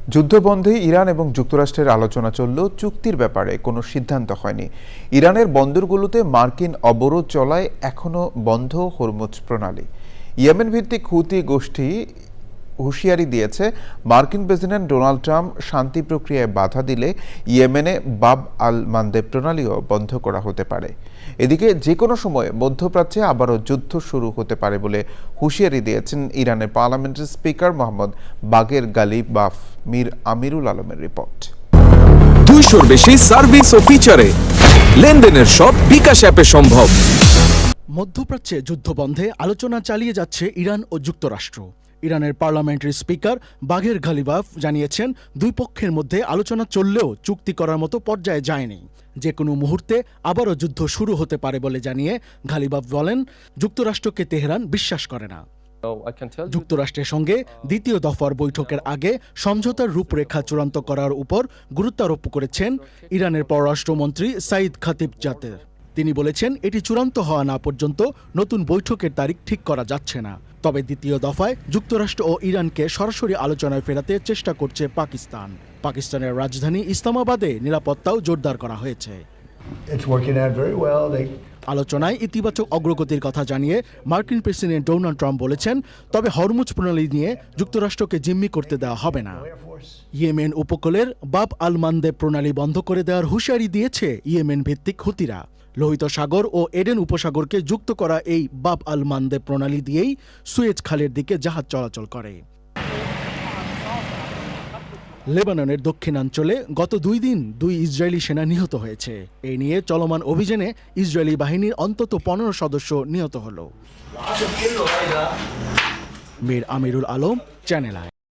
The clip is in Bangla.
যুদ্ধবন্ধে ইরান এবং যুক্তরাষ্ট্রের আলোচনা চললেও চুক্তির ব্যাপারে কোনো সিদ্ধান্ত হয়নি। ইরানের বন্দরগুলোতে মার্কিন অবরোধ চলায় এখনও বন্ধ হরমুজ প্রণালী। ইয়েমেন ভিত্তিক হুতি গোষ্ঠী হুঁশিয়ারি দিয়েছে, মার্কিন প্রেসিডেন্ট ডোনাল্ড ট্রাম্প শান্তি প্রক্রিয়ায় বাধা দিলে ইয়েমেনে বাব আল মানদেব প্রণালীও বন্ধ করা হতে পারে। এদিকে যে কোনো সময় মধ্যপ্রাচ্যে আবারও যুদ্ধ শুরু হতে পারে বলে হুঁশিয়ারি দিয়েছেন ইরানের পার্লামেন্টের স্পিকার মোহাম্মদ বাগের গালিবাফ। মীর আমিরুল আলমের রিপোর্ট। 200-র বেশি সার্ভিস ও ফিচারে লেনদেনের সব বিকাশ অ্যাপে সম্ভব। মধ্যপ্রাচ্যে যুদ্ধবন্ধে আলোচনা চালিয়ে যাচ্ছে ইরান ও যুক্তরাষ্ট্র। ইরানের পার্লামেন্টের স্পিকার বাগের গালিবাফ জানিয়েছেন, দুই পক্ষের মধ্যে আলোচনা চললেও চুক্তি করার মতো পর্যায়ে যায়নি। যে কোনো মুহূর্তে আবারও যুদ্ধ শুরু হতে পারে বলে জানিয়ে গালিবাফ বলেন, যুক্তরাষ্ট্রকে তেহরান বিশ্বাস করে না। যুক্তরাষ্ট্রের সঙ্গে দ্বিতীয় দফার বৈঠকের আগে সমঝোতার রূপরেখা চূড়ান্ত করার উপর গুরুত্ব আরোপ করেছেন ইরানের পররাষ্ট্রমন্ত্রী সাইদ খাতিবজাদের। তিনি বলেছেন, এটি চূড়ান্ত হওয়া না পর্যন্ত নতুন বৈঠকের তারিখ ঠিক করা যাচ্ছে না। তবে দ্বিতীয় দফায় যুক্তরাষ্ট্র ও ইরানকে সরাসরি আলোচনায় ফেরাতে চেষ্টা করছে পাকিস্তান। পাকিস্তানের রাজধানী ইসলামাবাদে নিরাপত্তাও জোরদার করা হয়েছে। আলোচনায় ইতিবাচক অগ্রগতির কথা জানিয়ে মার্কিন প্রেসিডেন্ট ডোনাল্ড ট্রাম্প বলেছেন, তবে হরমুজ প্রণালী নিয়ে যুক্তরাষ্ট্রকে জিম্মি করতে দেওয়া হবে না। ইয়েমেন উপকূলের বাব আল মানদেব প্রণালী বন্ধ করে দেওয়ার হুঁশিয়ারি দিয়েছে ইয়েমেন ভিত্তিক হুতিরা। লোহিত সাগর ও এডেন উপসাগরকে যুক্ত করা এই বাব আল মানদেব প্রণালী দিয়েই সুয়েজ খালের দিকে জাহাজ চলাচল করে। লেবাননের দক্ষিণাঞ্চলে গত 2 দিন 2 ইসরায়েলি সেনা নিহত হয়েছে। এই নিয়ে চলমান অভিযানে ইসরায়েলি বাহিনীর অন্তত 15 সদস্য নিহত হল। মীর আমিরুল আলম, চ্যানেল আই।